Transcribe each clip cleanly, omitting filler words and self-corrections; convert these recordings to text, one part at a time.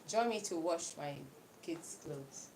Join me to wash my kids' clothes.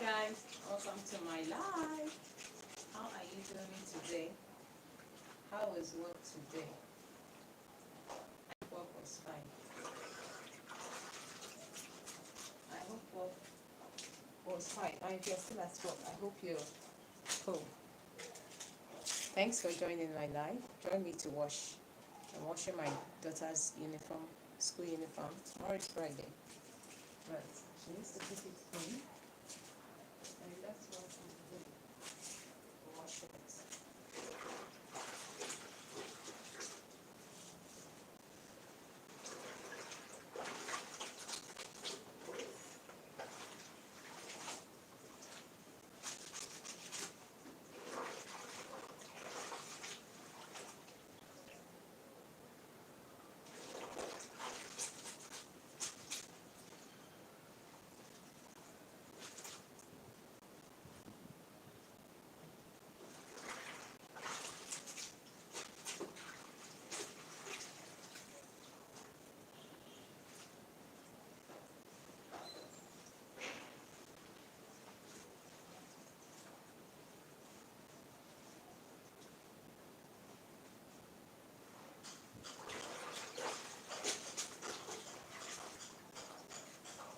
guys, welcome to my live. How are you doing today? How was work today? Work was fine. I hope work was fine. And if you're still at work, I hope you're cool. Thanks for joining my live. Join me to wash. I'm washing my daughter's uniform, school uniform. Tomorrow is Friday. But she needs to keep it clean. And that's what I'm doing. Washing it.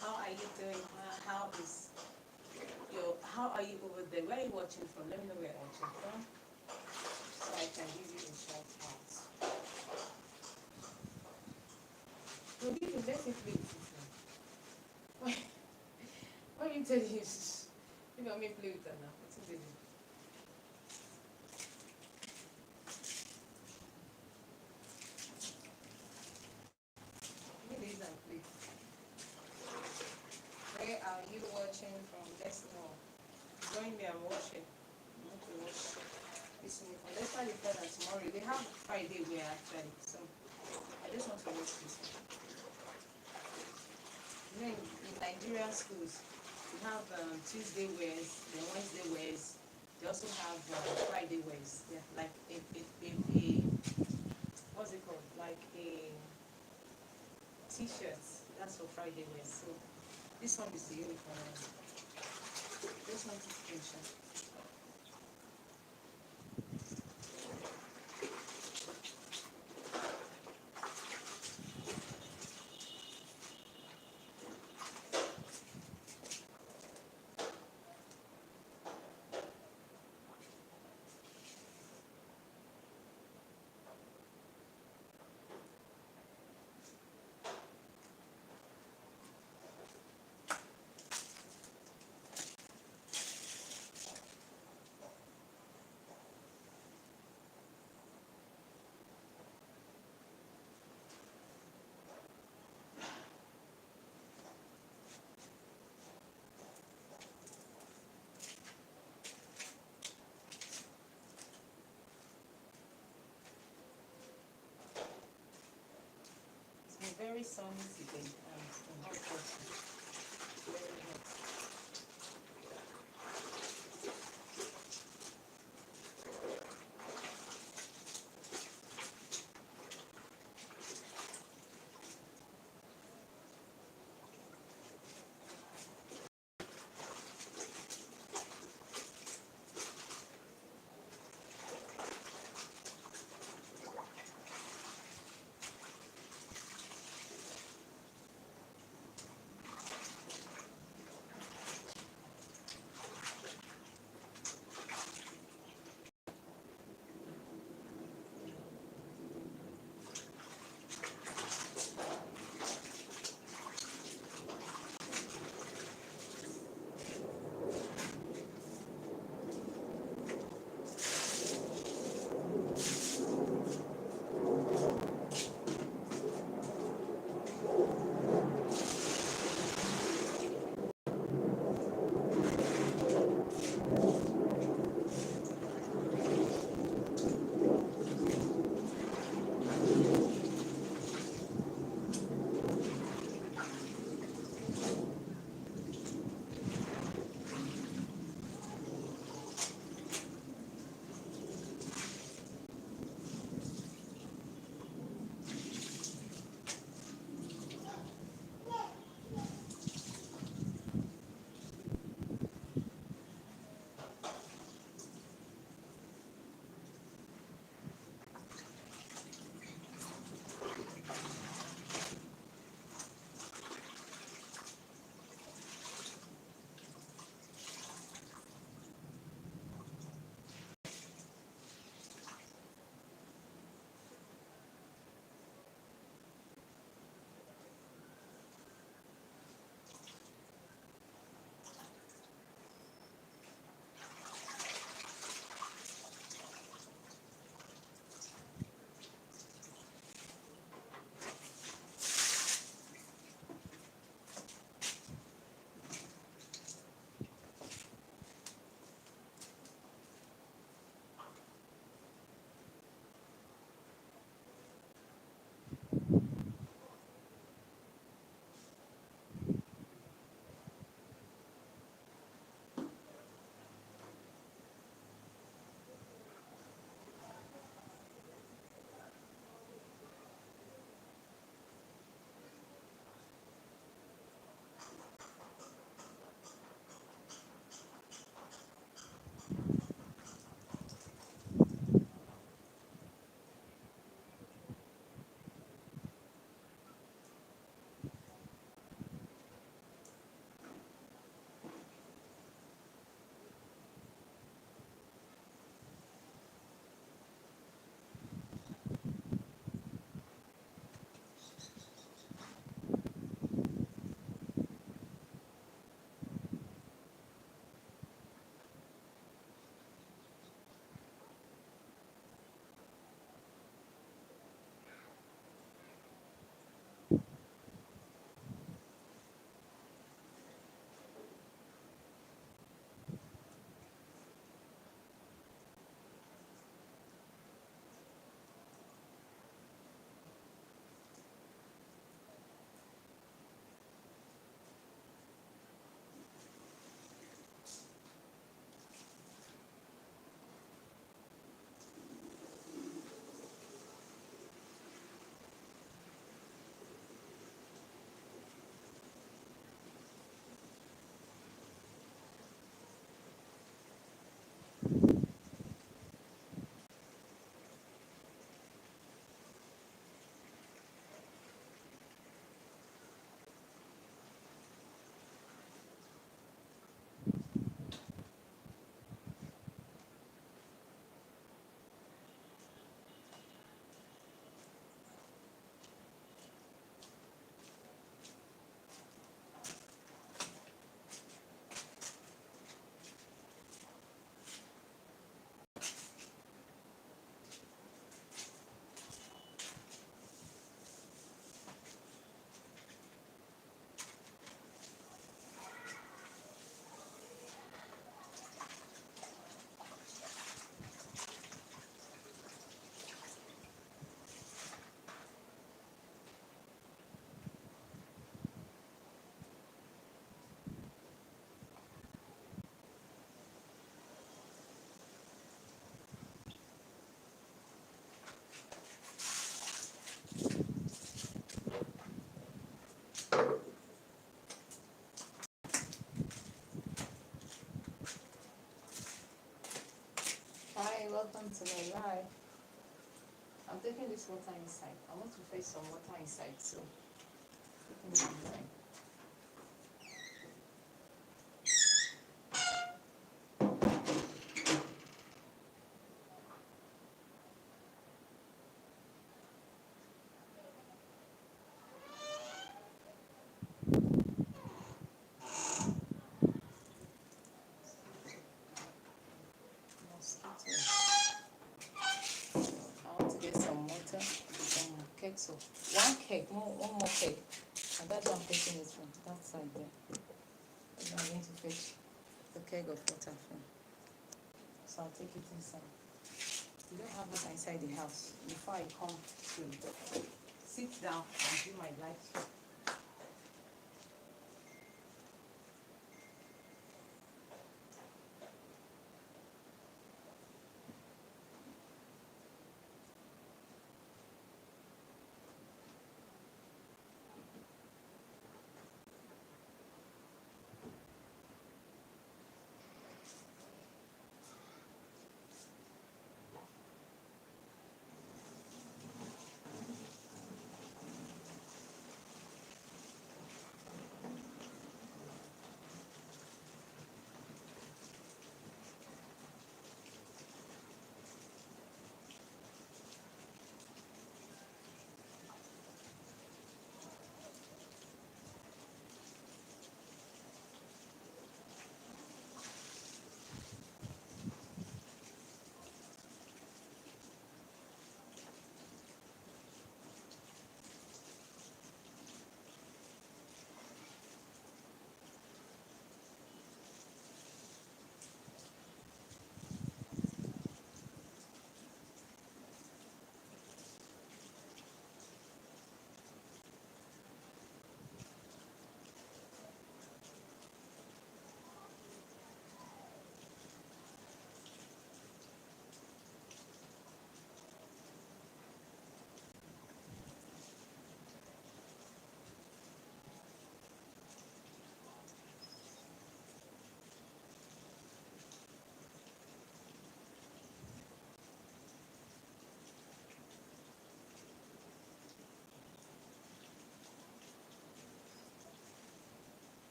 How are you doing? How are you over there? Where are you watching from? Let me know where you're watching from, so I can give you a shout out. No, give me, let me play with it now. Why are you telling you? Maybe I may play with her now. What's it doing? Give me this and play. Where are you watching from? Let's know. Join me, I'm watching. I want to watch this uniform. Let's start the fair tomorrow. They have Friday wear actually, so I just want to watch this one. You know, in Nigerian schools, we have Tuesday wears, then Wednesday wears. They also have Friday wears. Yeah, like a what's it called? Like a t-shirt. That's for Friday wears. So this one is the uniform. This one is screenshot. It's been very sunny today and it's been hot also. Very hot. welcome to my live. I'm taking this water inside. I want to fetch some water inside, so taking it inside. Mosquito. I want to get some water, some cake, so one cake, one more cake. And that's why I'm taking it from that side there. And I'm going to fetch the keg of water from. So I'll take it inside. We don't have water inside the house. Before I come to sit down and do my life stream.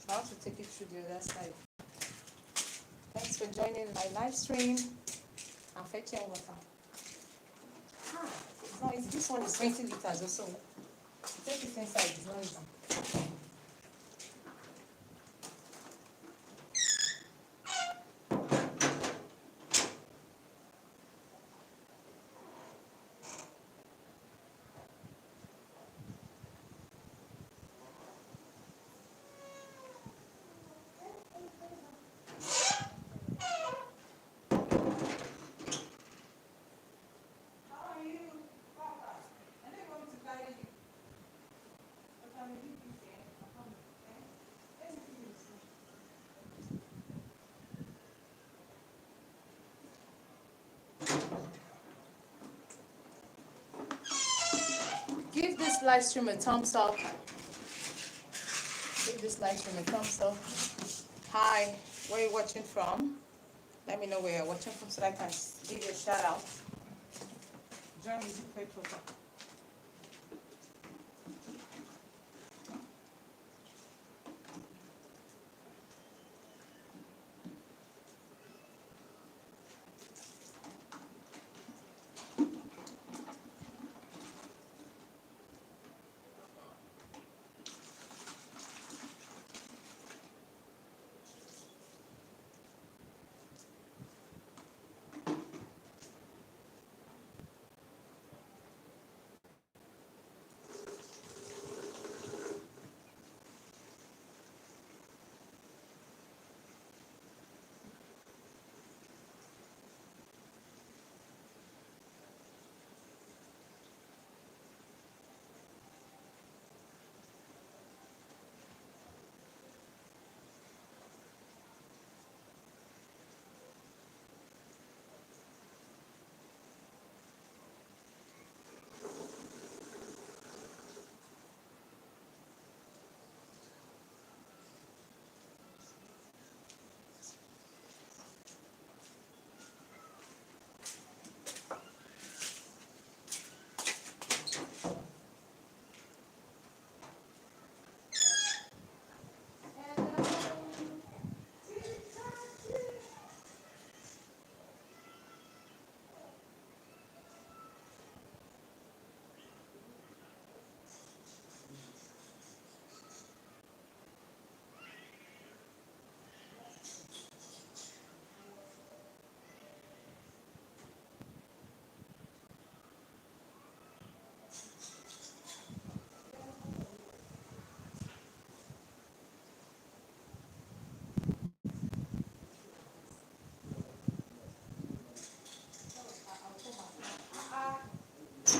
I want to take it through the other side. Thanks for joining my live stream. I'm fetching water. It's not easy. This one is 20 liters or so. Take it inside, it's not easy. Give this live stream a thumbs up Give this live stream a thumbs up. Hi, where are you watching from? Let me know where you're watching from so that I can give you a shout out. Join me, pray proper.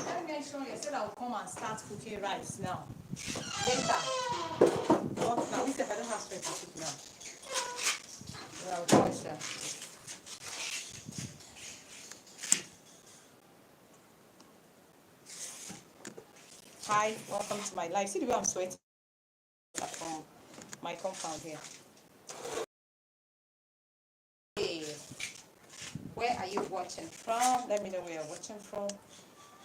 Let me mention you said I'll come and start cooking rice now. Later. Not now. If I don't have strength to cook now. Well, I'll finish that. Hi, welcome to my live. See the way I'm sweating from my compound here. Hey, where are you watching from? Let me know where you're watching from.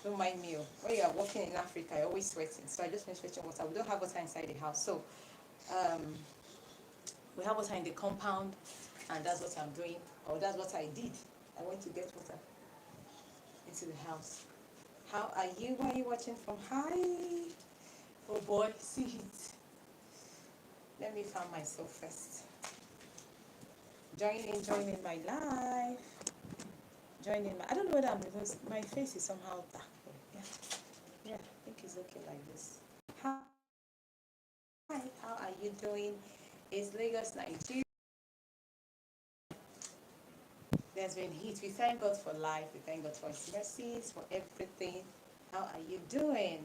Don't mind me. When you are walking in Africa, you're always sweating. So I just finished fetching water. We don't have water inside the house. So we have water in the compound, and that's what I'm doing. Or that's what I did. I went to get water into the house. How are you? Where are you watching from? Hi. Oh boy, see it. Let me find myself first. Join in my live. Join in my, I don't know whether I'm because my face is somehow dark. Yeah, yeah, I think it's okay like this. Hi, how are you doing? It's Lagos, Nigeria. There's been heat. We thank God for life. We thank God for His mercies, for everything. How are you doing?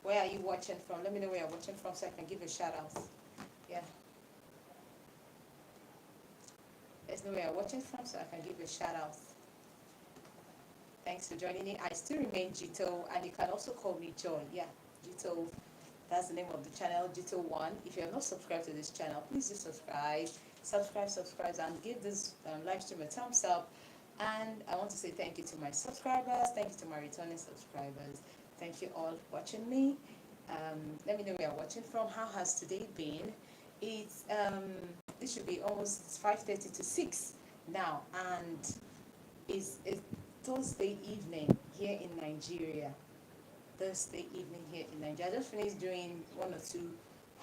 Where are you watching from? Let me know where you're watching from so I can give a shout out. Yeah. Let's know where you're watching from so I can give a shout out. Thanks for joining me. I still remain Jito, and you can also call me Joy. Yeah, Jito. That's the name of the channel, Jito1. If you're not subscribed to this channel, please do subscribe. Subscribe, and give this live stream a thumbs up. And I want to say thank you to my subscribers. Thank you to my returning subscribers. Thank you all for watching me. Let me know where you're watching from. How has today been? It's this should be almost 5:30 to 6 now, and it's Thursday evening here in Nigeria. Thursday evening here in Nigeria. I just finished doing one or two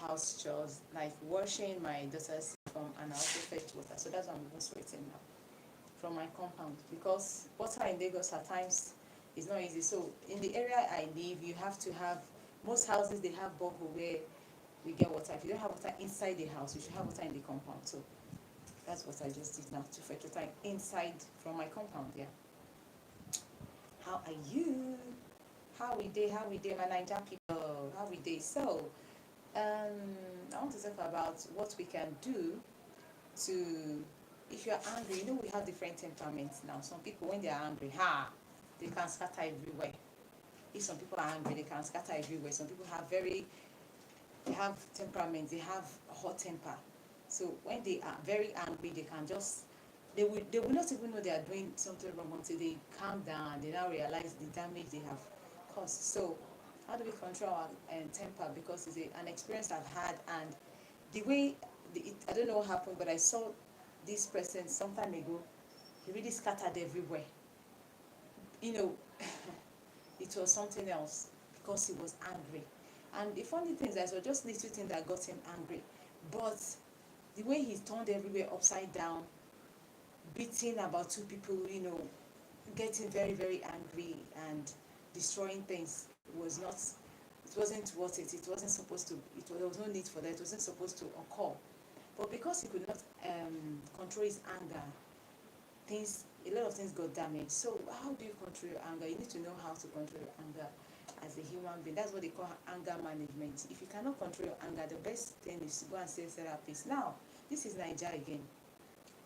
house chores, like washing my daughter's from, and I also fetched water. So that's why I'm even sweating now from my compound, because water in Lagos at times is not easy. So in the area I live, you have to have, most houses they have borehole where we get water. If you don't have water inside the house, you should have water in the compound. So that's what I just did now, to fetch water inside from my compound. Yeah. How are you? How we day, my Nigerian people, how we day. So, I want to talk about what we can do to, if you're angry, we have different temperaments now. Some people, when they are angry, they can scatter everywhere. If some people are angry, they can scatter everywhere. Some people have very they have temperament, they have hot temper. So when they are very angry, they can just, they will not even know they are doing something wrong until they calm down and they now realize the damage they have caused. So how do we control our temper? Because it's an experience I've had, and the way I don't know what happened, but I saw this person some time ago. He really scattered everywhere. You know, it was something else because he was angry. And the funny thing is that it was just little thing that got him angry. But the way he turned everywhere upside down, beating about two people, getting very, very angry and destroying things was not, it wasn't worth it. It wasn't supposed to, there was no need for that. It wasn't supposed to occur. But because he could not control his anger, a lot of things got damaged. So how do you control your anger? You need to know how to control your anger as a human being. That's what they call anger management. If you cannot control your anger, the best thing is to go and see a therapist. Now, this is Nigeria again.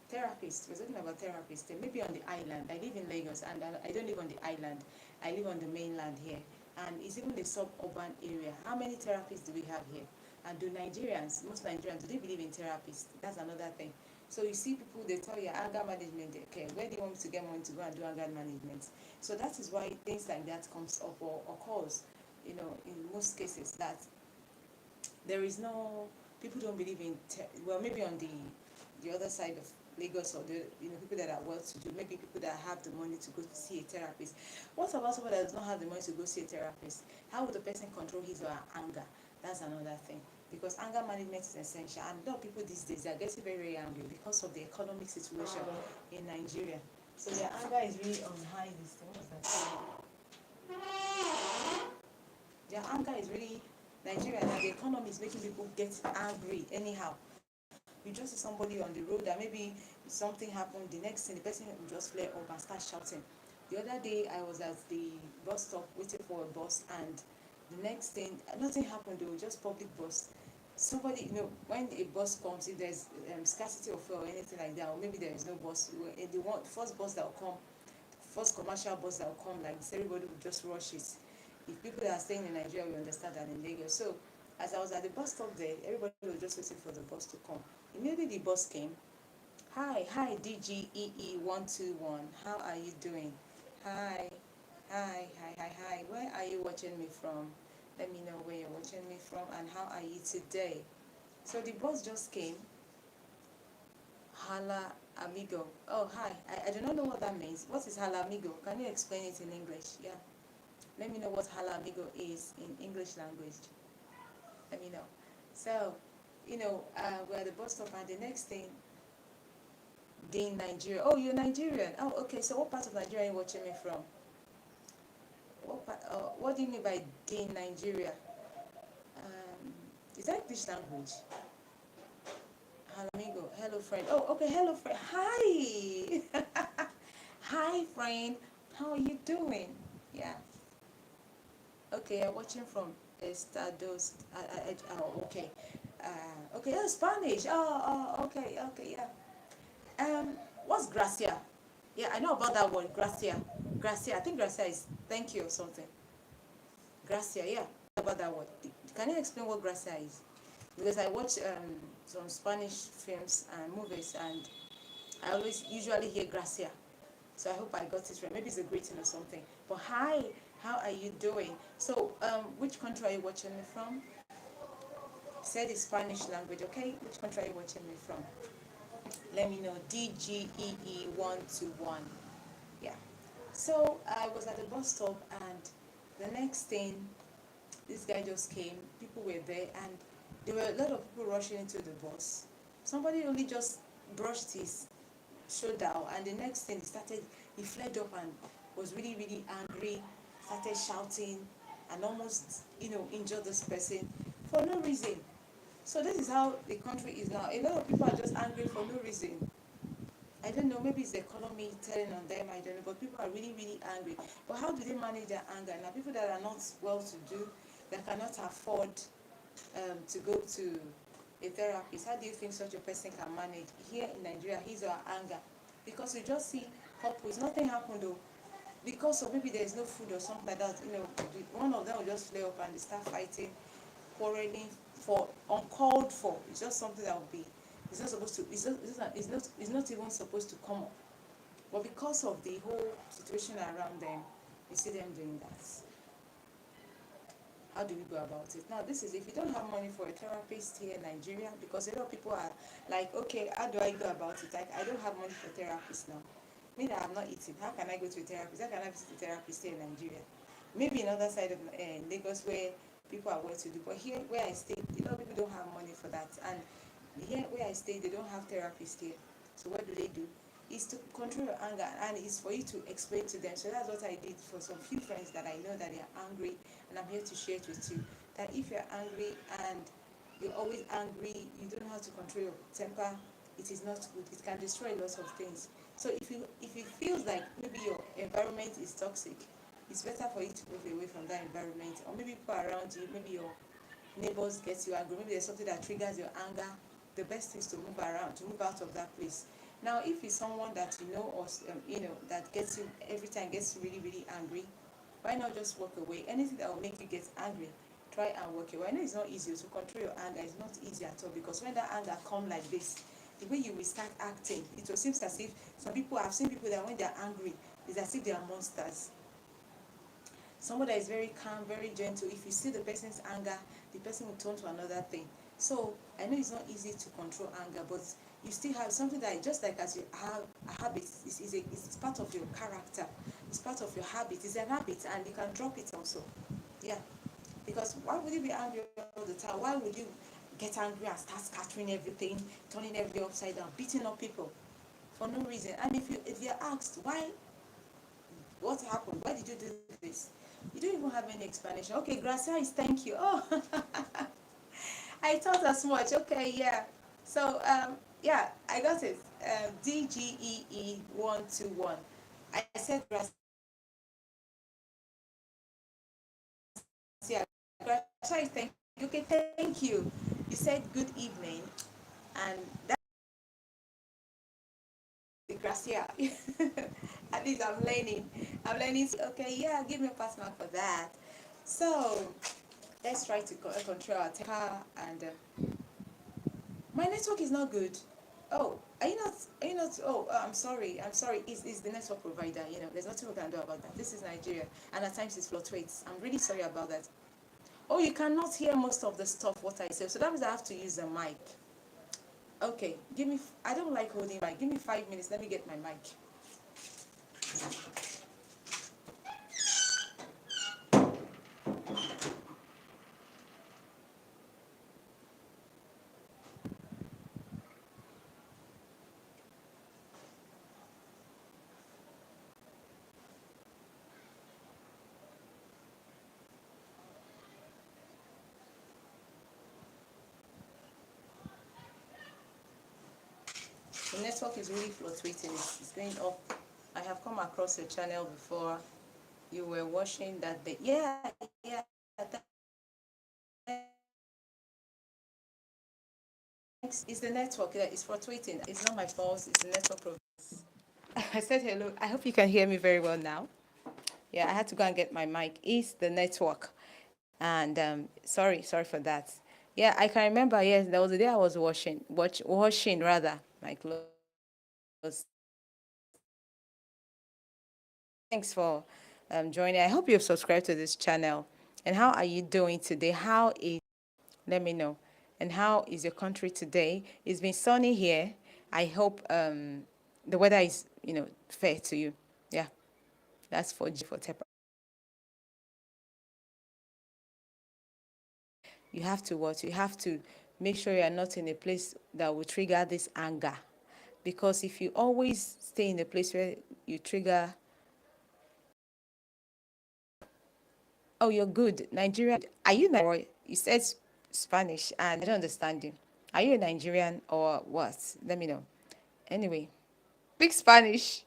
Therapist, we're talking about therapists. They may be on the island. I live in Lagos, and I don't live on the island. I live on the mainland here. And it's even the suburban area. How many therapists do we have here? And do Nigerians, most Nigerians, do they believe in therapists? That's another thing. So you see people, they tell you anger management, okay, where do you want me to get money to go and do anger management? So that is why things like that comes up or occurs, in most cases, that there is no, people don't believe in, well, maybe on the other side of Lagos, or the people that are well-to-do, maybe people that have the money to go to see a therapist. What about someone that does not have the money to go see a therapist? How would the person control his or her anger? That's another thing. Because anger management is essential, and a lot of people these days, they are getting very, very angry because of the economic situation in Nigeria. So their anger is really on high. This thing, what's that? Their anger is really, Nigeria now, the economy is making people get angry anyhow. You just see somebody on the road that maybe something happened, the next thing the person will just flare up and start shouting. The other day I was at the bus stop waiting for a bus, and the next thing, nothing happened, though, just public bus. Somebody, when a bus comes, if there's scarcity of fuel or anything like that, or maybe there is no bus, the first bus that will come, first commercial bus that will come, like this, everybody will just rush it. If people that are staying in Nigeria will understand that in Lagos. So as I was at the bus stop there, everybody was just waiting for the bus to come. Immediately the bus came. Hi, DGEE121. How are you doing? Hi. Where are you watching me from? Let me know where you're watching me from, and how are you today? So the bus just came. Hala amigo. Oh, hi. I do not know what that means. What is hala amigo? Can you explain it in English? Yeah. Let me know what hala amigo is in English language. Let me know. So, we're at the bus stop, and the next thing, Dean, Nigeria. Oh, you're Nigerian. Oh, okay. So what part of Nigeria are you watching me from? What do you mean by Dean, Nigeria? Is that English language? Hello, amigo. Hello, friend. Oh, okay. Hello, friend. Hi. Hi, friend. How are you doing? Yeah. Okay, I'm watching from Estados. Oh, okay. Okay. Oh, Spanish. Okay. Okay. Yeah. What's gracia? Yeah, I know about that word, gracia. Gracia, I think gracia is thank you or something. Gracia, yeah, about that word. Can you explain what gracia is? Because I watch some Spanish films and movies, and I usually hear gracia. So I hope I got it right. Maybe it's a greeting or something. But hi, how are you doing? So, which country are you watching me from? Say the Spanish language, okay? Which country are you watching me from? Let me know. DGEE121. Yeah. So I was at the bus stop, and the next thing, this guy just came. People were there, and there were a lot of people rushing into the bus. Somebody only just brushed his shoulder, and the next thing he flared up and was really, really angry, started shouting, and almost, injured this person for no reason. So this is how the country is now. A lot of people are just angry for no reason. I don't know, maybe it's the economy telling on them, I don't know, but people are really, really angry. But how do they manage their anger? Now, people that are not well-to-do, that cannot afford to go to a therapist, how do you think such a person can manage here in Nigeria his or her anger? Because you just see couples, nothing happened though, because of maybe there's no food or something like that, one of them will just flare up and they start fighting, quarreling, for uncalled for. It's just something that will be, it's not supposed to, it's not even supposed to come up. But because of the whole situation around them, you see them doing that. How do we go about it? Now, this is if you don't have money for a therapist here in Nigeria, because a lot of people are like, okay, how do I go about it? Like, I don't have money for a therapist now. Me that I'm not eating, how can I go to a therapist? How can I visit a therapist here in Nigeria? Maybe in other side of Lagos where people are well to do, but here where I stay, a lot of people don't have money for that. And here where I stay, they don't have therapists here. So what do? Is to control your anger, and it's for you to explain to them. So that's what I did for some few friends that I know that they are angry, and I'm here to share it with you. That if you're angry and you're always angry, you don't know how to control your temper, it is not good. It can destroy lots of things. So if it feels like maybe your environment is toxic, it's better for you to move away from that environment. Or maybe people around you, maybe your neighbors get you angry, maybe there's something that triggers your anger. The best is to move around, to move out of that place. Now, if it's someone that you know, or that gets you every time, gets you really really angry, why not just walk away? Anything that will make you get angry, try and walk away. I know it's not easy to control your anger. It's not easy at all, because when that anger comes like this, the way you will start acting, it will seem as if some people, I've seen people that when they're angry, it's as if they are monsters. Someone that is very calm, very gentle, if you see the person's anger, the person will turn to another thing. So I know it's not easy to control anger, but you still have something that, just like as you have a habit, it's part of your character, it's part of your habit, it's an habit, and you can drop it also. Yeah, because why would you be angry all the time? Why would you get angry and start scattering everything, turning everything upside down, beating up people for no reason? And if you're asked why, what happened, why did you do this, you don't even have any explanation. Okay, Gracia is thank you. Oh, I thought as much. Okay, yeah. So yeah, I got it. DGEE121. I said Gracia. Gracia is thank you. Okay, thank you. You said good evening, and that's Gracia. At least I'm learning. I'm learning. Okay, yeah, give me a pass mark for that. So let's try to control our temper. And my network is not good. Oh, are you not? Are you not? Oh, I'm sorry. I'm sorry. Is the network provider? There's nothing we can do about that. This is Nigeria, and at times it fluctuates. I'm really sorry about that. Oh, you cannot hear most of the stuff what I say. So that means I have to use the mic. Okay, give me. I don't like holding mic. Give me 5 minutes. Let me get my mic. The network is really fluctuating. It's going up. I have come across a channel before. You were watching that. Yeah. It's the network that is fluctuating. It's not my fault. It's the network problem. I said hello. I hope you can hear me very well now. Yeah, I had to go and get my mic. It's the network, and sorry for that. Yeah, I can remember. Yes, there was a day I was washing rather my clothes. Thanks for joining. I hope you've subscribed to this channel. And how are you doing today? Let me know. And how is your country today? It's been sunny here. I hope the weather is, fair to you. Yeah, that's for Tepa. You have to what? You have to make sure you are not in a place that will trigger this anger. Because if you always stay in a place where you trigger, oh, you're good. Nigerian. Are you Nigerian? You said Spanish and I don't understand you. Are you a Nigerian or what? Let me know. Anyway, speak Spanish.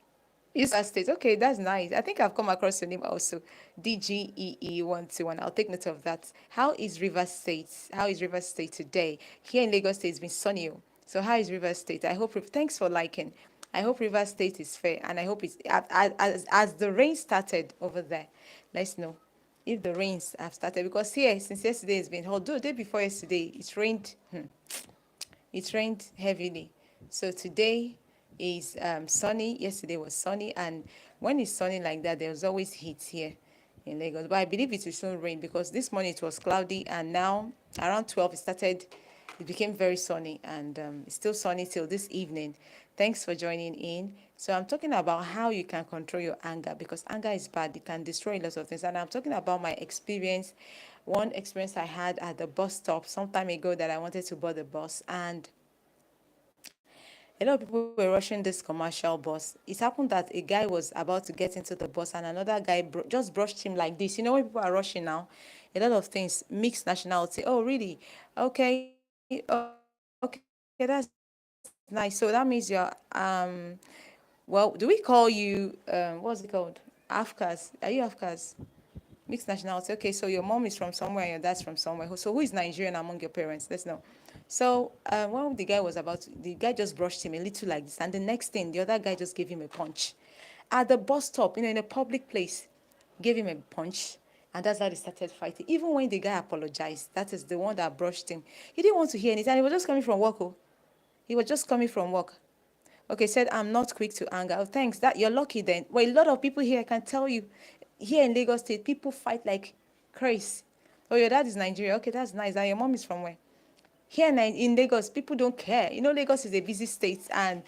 You State. Okay, that's nice. I think I've come across your name also. DGEE121. I'll take note of that. How is Rivers State? How is Rivers State today? Here in Lagos State, it's been sunny. So how is Rivers State? I hope, thanks for liking. I hope Rivers State is fair, and I hope it's, as the rain started over there, let's know. if the rains have started, because here since yesterday it's been, although day before yesterday it rained, it rained heavily. So today is sunny. Yesterday was sunny, and when it's sunny like that, there's always heat here in Lagos. But I believe it will soon rain, because this morning it was cloudy, and now around 12 it started. It became very sunny, and it's still sunny till this evening. Thanks for joining in. So I'm talking about how you can control your anger, because anger is bad. It can destroy lots of things. And I'm talking about my experience. One experience I had at the bus stop some time ago, that I wanted to board the bus, and a lot of people were rushing this commercial bus. It happened that a guy was about to get into the bus, and another guy just brushed him like this. You know, when people are rushing now, a lot of things, mixed nationality. Oh, really? Okay. Okay, that's nice. So that means you're, well, do we call you, what's it called? Afghans. Are you Afghans? Mixed nationality. Okay, so your mom is from somewhere and your dad's from somewhere. So who is Nigerian among your parents? Let's know. So when the guy was about to, the guy just brushed him a little like this, and the next thing, the other guy just gave him a punch. At the bus stop, in a public place, gave him a punch, and that's how they started fighting. Even when the guy apologized, that is the one that brushed him, he didn't want to hear anything. He was just coming from work. Oh, he was just coming from work. Okay, said, I'm not quick to anger. Oh, thanks. That you're lucky then. Well, a lot of people here, I can tell you, here in Lagos State, people fight like crazy. Oh, your dad is Nigeria. Okay, that's nice. And your mom is from where? Here in Lagos, people don't care. You know, Lagos is a busy state, and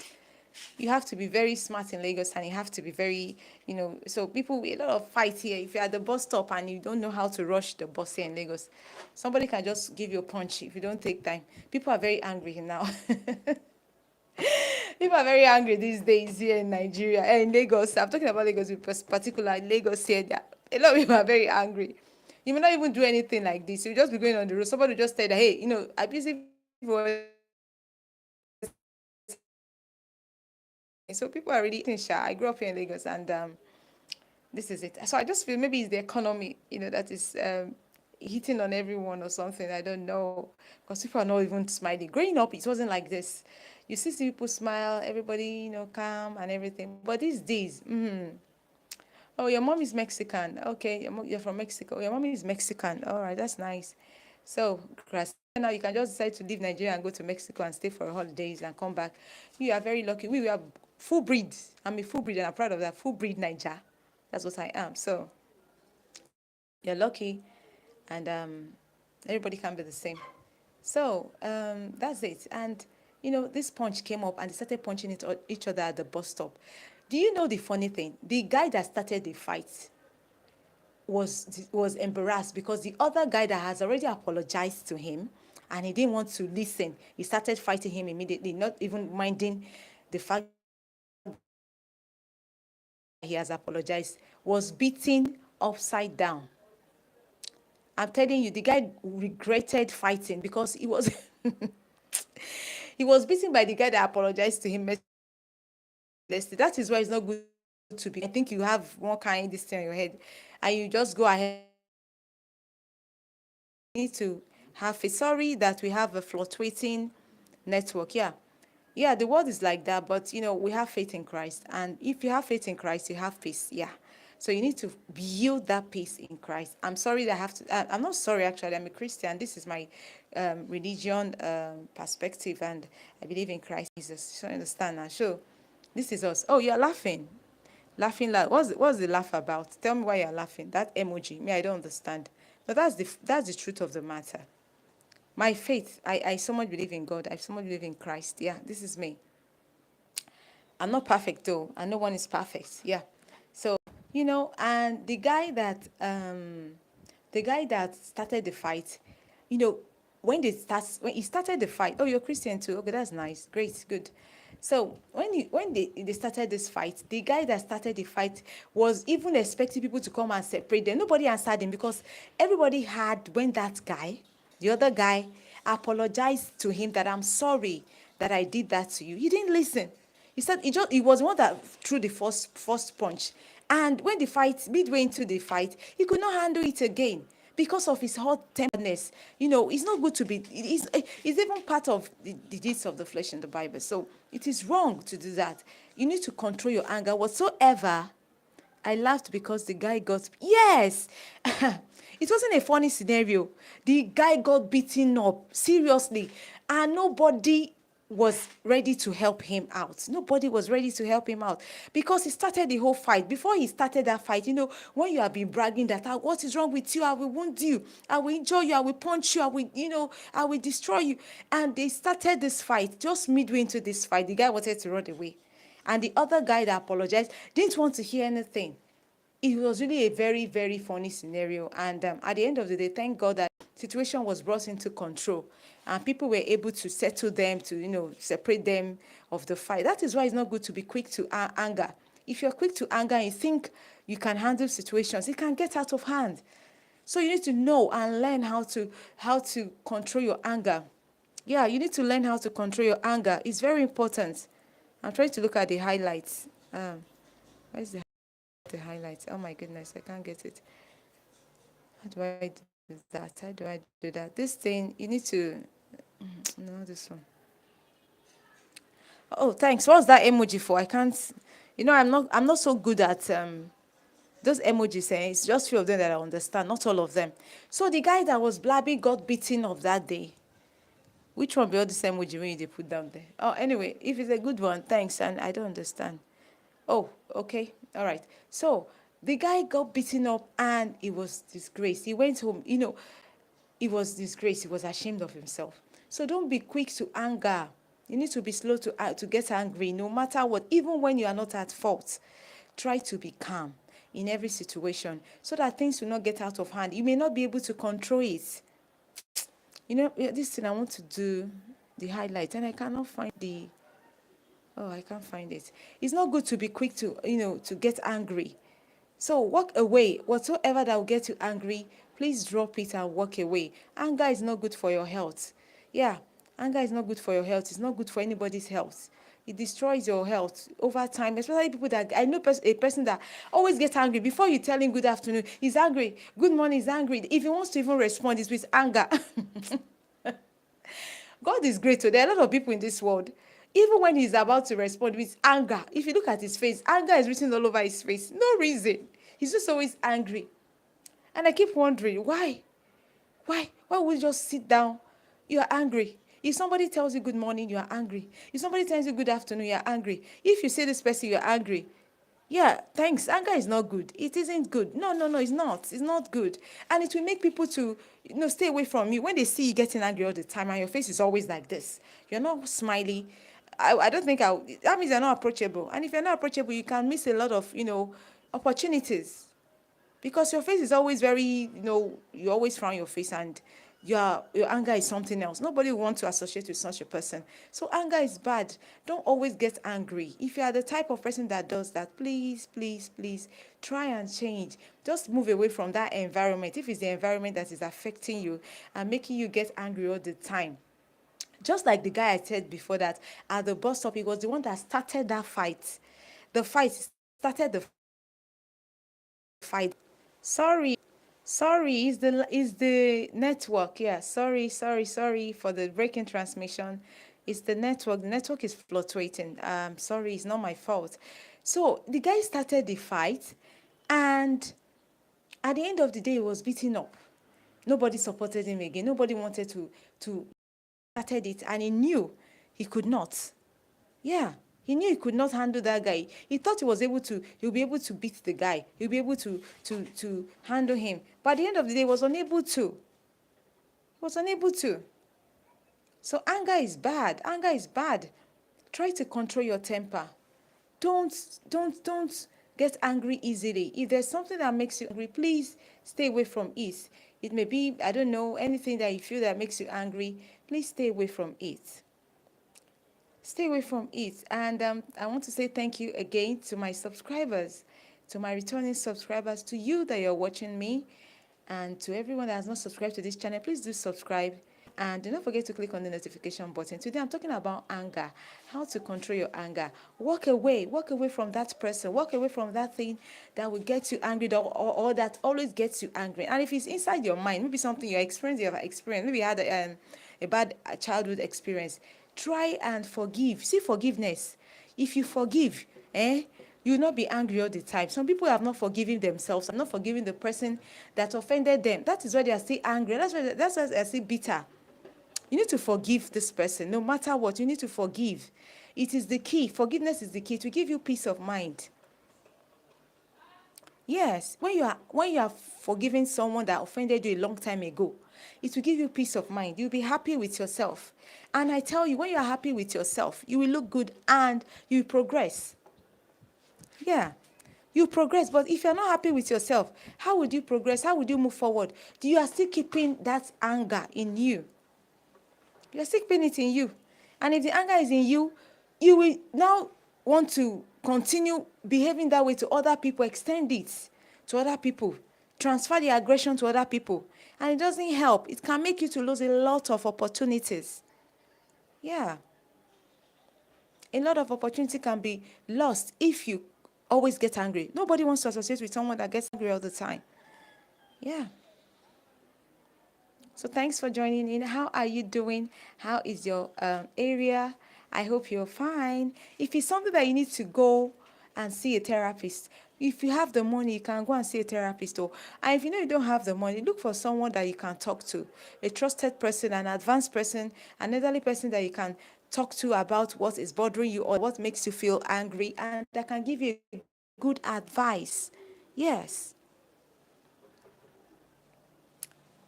you have to be very smart in Lagos, and you have to be very, so people, a lot of fight here. If you're at the bus stop and you don't know how to rush the bus here in Lagos, somebody can just give you a punch if you don't take time. People are very angry now. People are very angry these days here in Nigeria and in Lagos. I'm talking about Lagos in particular. Lagos here, a lot of people are very angry. You may not even do anything like this. You just be going on the road. Somebody will just say that, hey, abusive was. So people are really shy. I grew up here in Lagos, and this is it. So I just feel maybe it's the economy, that is hitting on everyone or something. I don't know, because people are not even smiling. Growing up, it wasn't like this. You see people smile, everybody, calm and everything. But these days, oh, your mom is Mexican. Okay, you're from Mexico. Your mom is Mexican. All right, that's nice. So, now you can just decide to leave Nigeria and go to Mexico and stay for holidays and come back. You are very lucky. We are full breed. I'm a full breed, and I'm proud of that. Full breed Niger. That's what I am. So, you're lucky, and everybody can be the same. So that's it. And this punch came up, and they started punching each other at the bus stop. Do you know the funny thing? The guy that started the fight was embarrassed, because the other guy that has already apologized to him, and he didn't want to listen. He started fighting him immediately, not even minding the fact he has apologized, was beaten upside down. I'm telling you, the guy regretted fighting, because he was he was beaten by the guy that apologized to him. That is why it's not good to be. I think you have one kind of this thing in your head, and you just go ahead. You need to have a sorry that we have a fluctuating network. Yeah, the world is like that, but we have faith in Christ, and if you have faith in Christ, you have peace. Yeah. So you need to build that peace in Christ. I'm sorry that I have to. I'm not sorry, actually. I'm a Christian. This is my religion perspective, and I believe in Christ Jesus. So understand now. So this is us. Oh, you're laughing, laughing. What's the laugh about? Tell me why you're laughing. That emoji. Me, I don't understand. But that's the truth of the matter. My faith. I so much believe in God. I so much believe in Christ. Yeah, this is me. I'm not perfect though, and no one is perfect. Yeah. So and the guy that started the fight, when he started the fight. Oh, you're Christian too. Okay, that's nice. Great, good. So when they started this fight, the guy that started the fight was even expecting people to come and separate them. Nobody answered him, because everybody had, when that guy, the other guy, apologized to him that, I'm sorry that I did that to you. He didn't listen. He said he was the one that threw the first punch. And when the fight, midway into the fight, he could not handle it again because of his hot temperness. It's not good to be, it's even part of the deeds of the flesh in the Bible. So it is wrong to do that. You need to control your anger. Whatsoever I laughed because the guy got, yes, it wasn't a funny scenario. The guy got beaten up, seriously, and nobody was ready to help him out. Nobody was ready to help him out because he started the whole fight. Before he started that fight, when you have been bragging that, what is wrong with you? I will wound you. I will injure you. I will punch you. I will destroy you. And they started this fight. Just midway into this fight, the guy wanted to run away. And the other guy that apologized didn't want to hear anything. It was really a very, very funny scenario. And at the end of the day, thank God that situation was brought into control and people were able to settle them, to, separate them of the fight. That is why it's not good to be quick to anger. If you're quick to anger and you think you can handle situations, it can get out of hand. So you need to know and learn how to control your anger. Yeah, you need to learn how to control your anger. It's very important. I'm trying to look at the highlights. Where's the highlights? Oh my goodness, I can't get it. How do I do that? How do I do that? This thing, you need to, no, this one. Oh, thanks. What's that emoji for? I can't, I'm not so good at those emojis. It's just few of them that I understand, not all of them. So the guy that was blabbing got beaten up that day. Which one be all this emoji when you put down there? Oh, anyway, if it's a good one, thanks. And I don't understand. Oh, okay. All right. So the guy got beaten up and he was disgraced. He went home, he was disgraced. He was ashamed of himself. So don't be quick to anger. You need to be slow to get angry, no matter what. Even when you are not at fault, try to be calm in every situation so that things will not get out of hand. You may not be able to control it. This thing I want to do, the highlight, and I cannot find the... Oh, I can't find it. It's not good to be quick to, to get angry. So walk away. Whatsoever that will get you angry, please drop it and walk away. Anger is not good for your health. Yeah, anger is not good for your health. It's not good for anybody's health. It destroys your health over time, especially people that... I know a person that always gets angry. Before you tell him good afternoon, he's angry. Good morning, he's angry. If he wants to even respond, it's with anger. God is great. So there are a lot of people in this world. Even when he's about to respond with anger, if you look at his face, anger is written all over his face. No reason. He's just always angry. And I keep wondering, why? Why would you just sit down? You are angry. If somebody tells you good morning, you are angry. If somebody tells you good afternoon, you are angry. If you say this person, you are angry. Yeah, thanks. Anger is not good. It isn't good. No, it's not. It's not good. And it will make people to, stay away from you. When they see you getting angry all the time and your face is always like this, you're not smiley. I don't think that means you're not approachable. And if you're not approachable, you can miss a lot of, opportunities. Because your face is always very, you always frown your face and your anger is something else. Nobody wants to associate with such a person. So anger is bad. Don't always get angry. If you are the type of person that does that, please, please, please try and change. Just move away from that environment. If it's the environment that is affecting you and making you get angry all the time. Just like the guy I said before that at the bus stop, he was the one that started that fight. The fight started the fight. Sorry, is the network. Yeah, sorry for the breaking transmission. It's the network. The network is fluctuating. Sorry, it's not my fault. So the guy started the fight, and at the end of the day, he was beaten up. Nobody supported him again. Nobody wanted to started it, and he knew he could not. Yeah. He knew he could not handle that guy. He thought he'll be able to beat the guy. He'll be able to handle him. But at the end of the day, he was unable to. So anger is bad. Anger is bad. Try to control your temper. Don't get angry easily. If there's something that makes you angry, please stay away from it. It may be, I don't know, anything that you feel that makes you angry, please stay away from it. Stay away from it. And I want to say thank you again to my subscribers, to my returning subscribers, to you that you're watching me, and to everyone that has not subscribed to this channel. Please do subscribe. And do not forget to click on the notification button. Today I'm talking about anger, how to control your anger. Walk away from that person. Walk away from that thing that will get you angry or that always gets you angry. And if it's inside your mind, maybe something you have experienced, maybe you had a bad childhood experience, try and forgive. See forgiveness. If you forgive, You will not be angry all the time. Some people have not forgiven themselves, have not forgiven the person that offended them. That is why they are still angry. That's why they are still bitter. You need to forgive this person, no matter what. You need to forgive. It is the key. Forgiveness is the key. It will give you peace of mind. Yes, when you are forgiving someone that offended you a long time ago, it will give you peace of mind. You'll be happy with yourself. And I tell you, when you are happy with yourself, you will look good and you will progress. Yeah, you progress. But if you're not happy with yourself, how would you progress? How would you move forward? You are still keeping that anger in you. You're still keeping it in you. And if the anger is in you, you will now want to continue behaving that way to other people, extend it to other people, transfer the aggression to other people. And it doesn't help. It can make you to lose a lot of opportunities. Yeah. A lot of opportunity can be lost if you always get angry. Nobody wants to associate with someone that gets angry all the time. Yeah. So thanks for joining in. How are you doing? How is your area? I hope you're fine. If it's something that you need to go and see a therapist, if you have the money, you can go and see a therapist. And if you know you don't have the money, look for someone that you can talk to, a trusted person, an advanced person, an elderly person that you can talk to about what is bothering you or what makes you feel angry, and that can give you good advice. Yes.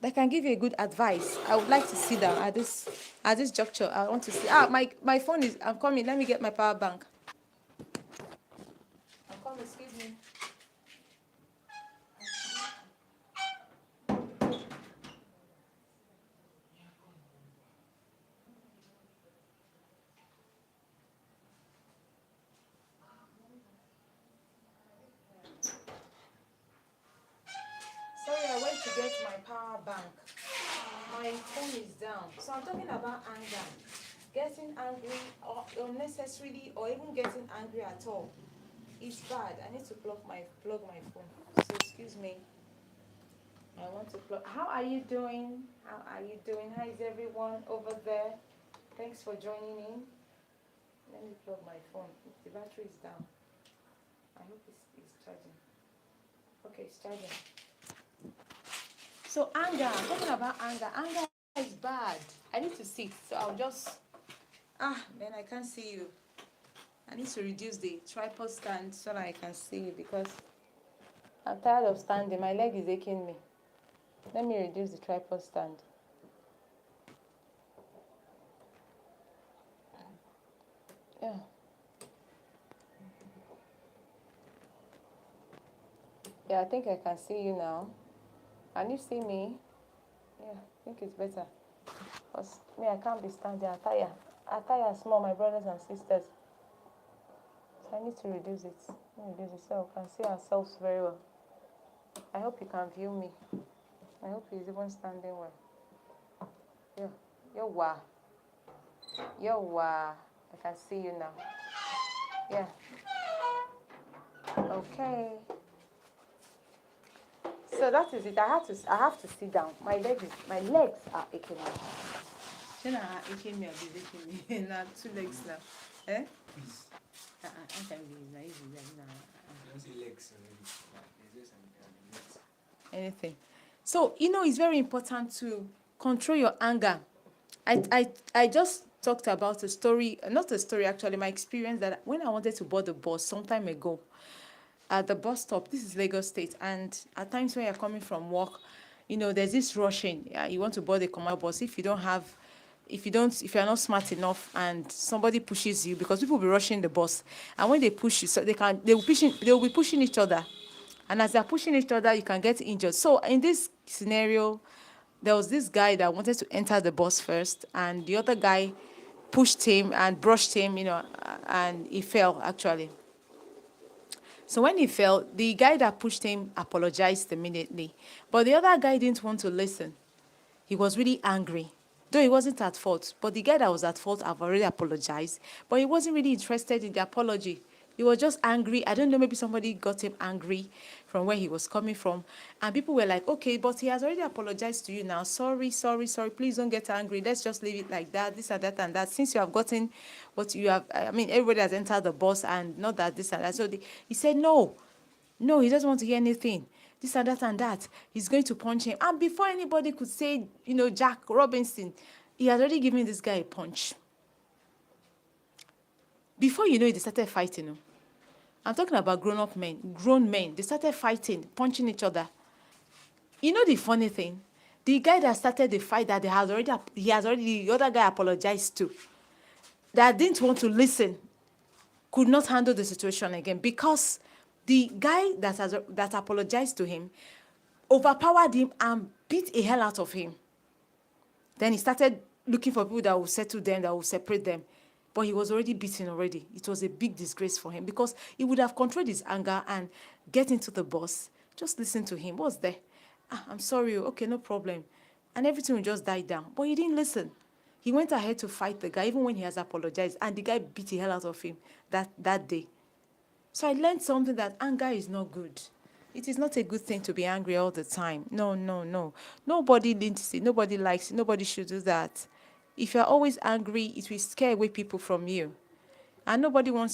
That can give you a good advice. I would like to sit down at this juncture. I want to see. My phone is. I'm coming. Let me get my power bank. I'm coming. Excuse me. Sorry, I went to get my power bank. My phone is down. So I'm talking about anger. Getting angry or unnecessarily, or even getting angry at all, is bad. I need to plug my phone. So excuse me. I want to plug. How are you doing? How are you doing? How is everyone over there? Thanks for joining in. Let me plug my phone. The battery is down. I hope it's charging. Okay, it's charging. So anger, I'm talking about anger. Anger is bad. I need to sit, so I'll just, then I can't see you. I need to reduce the tripod stand so that I can see you because I'm tired of standing. My leg is aching me. Let me reduce the tripod stand. Yeah. Yeah, I think I can see you now. Can you see me? Yeah, I think it's better. Because me, I can't be standing. I tire small, my brothers and sisters. So I need to reduce it. Reduce it so we can see ourselves very well. I hope you can view me. I hope he's even standing well. Yeah. Yo, I can see you now. Yeah. Okay. So that is it. I have to sit down. My legs are aching me. Shana aching me or is aching me? Now 2 legs now. Eh? I can be naive. Don't say legs already. Anything. So it's very important to control your anger. I just talked about a story, not a story actually, my experience that when I wanted to board the bus some time ago, at the bus stop. This is Lagos State, and at times when you're coming from work, there's this rushing. Yeah, you want to board the commercial bus. If you're not smart enough, and somebody pushes you, because people will be rushing the bus, and when they push you, so they will be pushing each other, and as they're pushing each other, you can get injured. So in this scenario, there was this guy that wanted to enter the bus first, and the other guy pushed him and brushed him, and he fell actually. So when he fell, the guy that pushed him apologized immediately. But the other guy didn't want to listen. He was really angry. Though he wasn't at fault, but the guy that was at fault have already apologized, but he wasn't really interested in the apology. He was just angry. I don't know, maybe somebody got him angry from where he was coming from. And people were like, okay, but he has already apologized to you now. Sorry, sorry, sorry. Please don't get angry. Let's just leave it like that, this and that and that. Since you have gotten what you have, I mean, everybody has entered the bus and not that, this and that. So he said, no, he doesn't want to hear anything. This and that and that. He's going to punch him. And before anybody could say, Jack Robinson, he had already given this guy a punch. Before you know it, they started fighting. I'm talking about grown men. They started fighting, punching each other. You know the funny thing? The guy that started the fight that the other guy apologized to, that didn't want to listen, could not handle the situation again because the guy that apologized to him overpowered him and beat a hell out of him. Then he started looking for people that will settle them, that will separate them. But he was already beaten already. It was a big disgrace for him because he would have controlled his anger and get into the bus. Just listen to him. What's there? I'm sorry. Okay, no problem. And everything will just die down. But he didn't listen. He went ahead to fight the guy even when he has apologized. And the guy beat the hell out of him that day. So I learned something that anger is not good. It is not a good thing to be angry all the time. No, no, no. Nobody needs it. Nobody likes it. Nobody should do that. If you're always angry, it will scare away people from you. And nobody will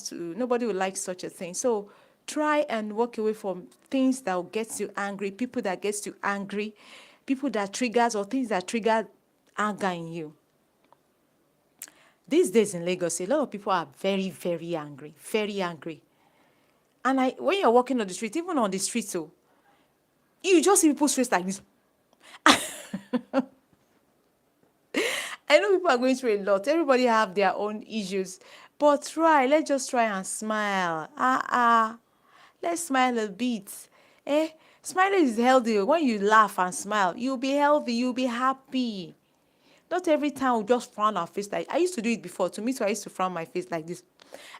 like such a thing. So try and walk away from things that will get you angry, people that gets you angry, people that triggers or things that trigger anger in you. These days in Lagos, a lot of people are very, very angry, very angry. And when you're walking on the street, even on the street, so you just see people's face like this. I know people are going through a lot. Everybody have their own issues. But let's just try and smile. Let's smile a bit. Smiling is healthy. When you laugh and smile, you'll be healthy, you'll be happy. Not every time we just frown our face like I used to do it before. To me, so I used to frown my face like this.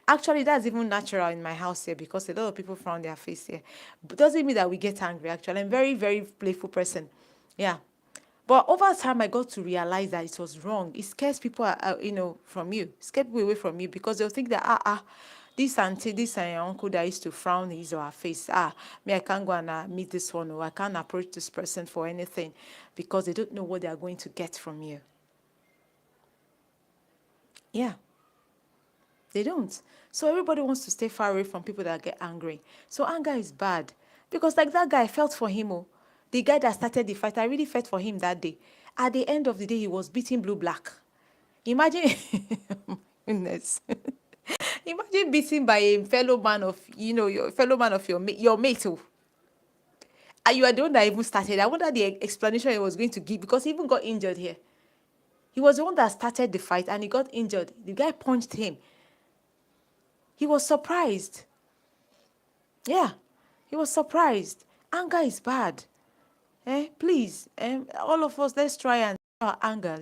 Actually, that's even natural in my house here because a lot of people frown their face here. But doesn't mean that we get angry, actually. I'm a very, very playful person. Yeah. But over time, I got to realize that it was wrong. It scares people, from you. It scares people away from you because they'll think that, this auntie, this uncle that used to frown his or her face, me, I can't go and meet this one, or I can't approach this person for anything because they don't know what they are going to get from you. Yeah. They don't. So everybody wants to stay far away from people that get angry. So anger is bad. Because like that guy, I felt for him. The guy that started the fight, I really felt for him that day. At the end of the day, he was beating blue-black. Imagine, goodness. Imagine beaten by a fellow man of, your mate. And you are the one that even started. I wonder the explanation he was going to give because he even got injured here. He was the one that started the fight and he got injured. The guy punched him. He was surprised. Yeah, he was surprised. Anger is bad. Please, all of us, let's try and our anger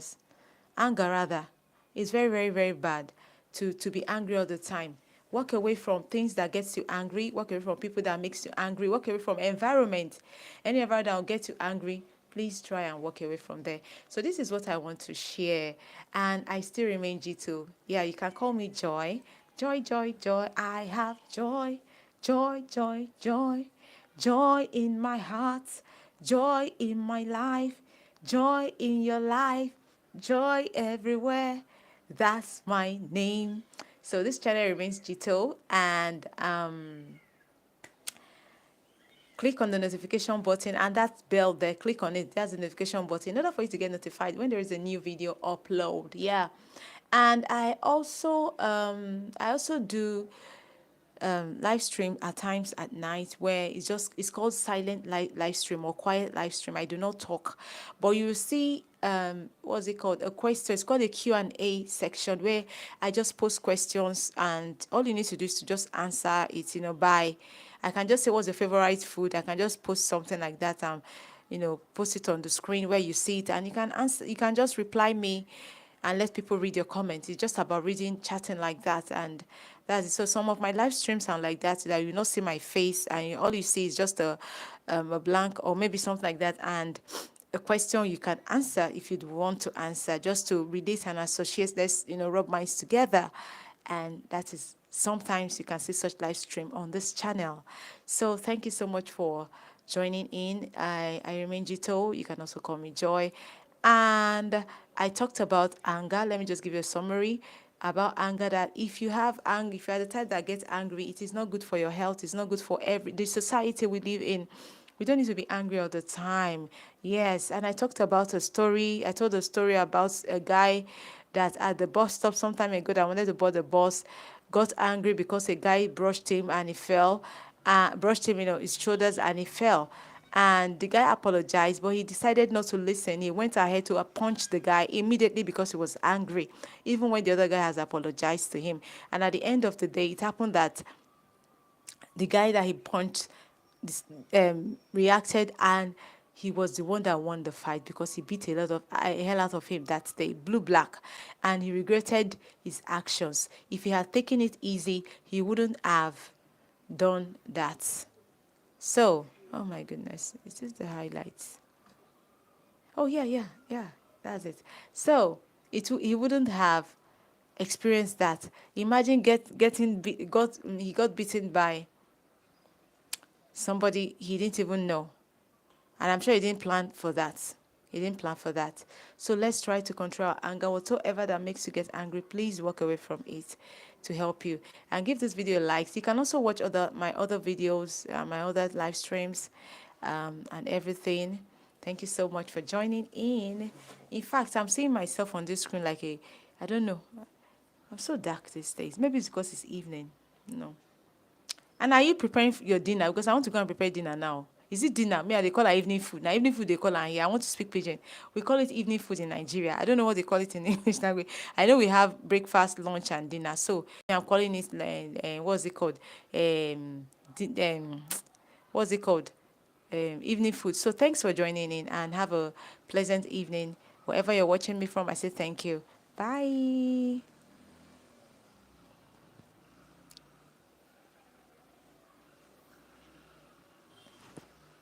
rather. It's very, very, very bad to be angry all the time. Walk away from things that gets you angry. Walk away from people that makes you angry. Walk away from environment. Any environment that will get you angry, please try and walk away from there. So this is what I want to share. And I still remain G2. Yeah, you can call me Joy. Joy, joy, joy. I have joy. Joy, joy, joy. Joy in my heart. Joy in my life. Joy in your life. Joy everywhere. That's my name. So this channel remains Gito, and click on the notification button and that bell there. Click on it. That's the notification button in order for you to get notified when there is a new video upload. Yeah, and I also do live stream at times at night where it's called silent live stream or quiet live stream. I do not talk, but you will see what's it called, a question. It's called a Q&A section where I just post questions and all you need to do is to just answer it, I can just say what's your favorite food. I can just post something like that and post it on the screen where you see it, and you can answer, you can just reply me and let people read your comments. It's just about reading, chatting like that, and that's it. So some of my live streams are like that you not see my face, and all you see is just a blank or maybe something like that, and a question you can answer if you'd want to answer, just to relate and associate. Let's rub minds together And that is sometimes you can see such live stream on this channel. So thank you so much for joining in. I remain Jito. You can also call me Joy. And I talked about anger. Let me just give you a summary about anger, that if you have anger, if you're the type that gets angry, it is not good for your health. It's not good for the society we live in. We don't need to be angry all the time. Yes, and I talked about a story. I told a story about a guy that at the bus stop some time ago that wanted to board the bus, got angry because a guy brushed him and he fell, brushed him, his shoulders, and he fell. And the guy apologized, but he decided not to listen. He went ahead to punch the guy immediately because he was angry, even when the other guy has apologized to him. And at the end of the day, it happened that the guy that he punched reacted, and he was the one that won the fight because he beat a hell out of him that day, blue black, and he regretted his actions. If he had taken it easy, he wouldn't have done that. So, oh my goodness, is this the highlights? Oh yeah, that's it. So he wouldn't have experienced that. Imagine he got beaten by somebody he didn't even know. And I'm sure he didn't plan for that. He didn't plan for that. So let's try to control our anger. Whatsoever that makes you get angry, please walk away from it to help you. And give this video a like. You can also watch my other videos, my other live streams, and everything. Thank you so much for joining in. In fact, I'm seeing myself on this screen like I don't know. I'm so dark these days. Maybe it's because it's evening. No. And are you preparing your dinner? Because I want to go and prepare dinner now. Is it dinner? Me, they call it evening food. Now, evening food, they call it here. I want to speak pidgin. We call it evening food in Nigeria. I don't know what they call it in English language. I know we have breakfast, lunch, and dinner. So, I'm calling it, what's it called? What's it called? Evening food. So, thanks for joining in and have a pleasant evening. Wherever you're watching me from, I say thank you. Bye.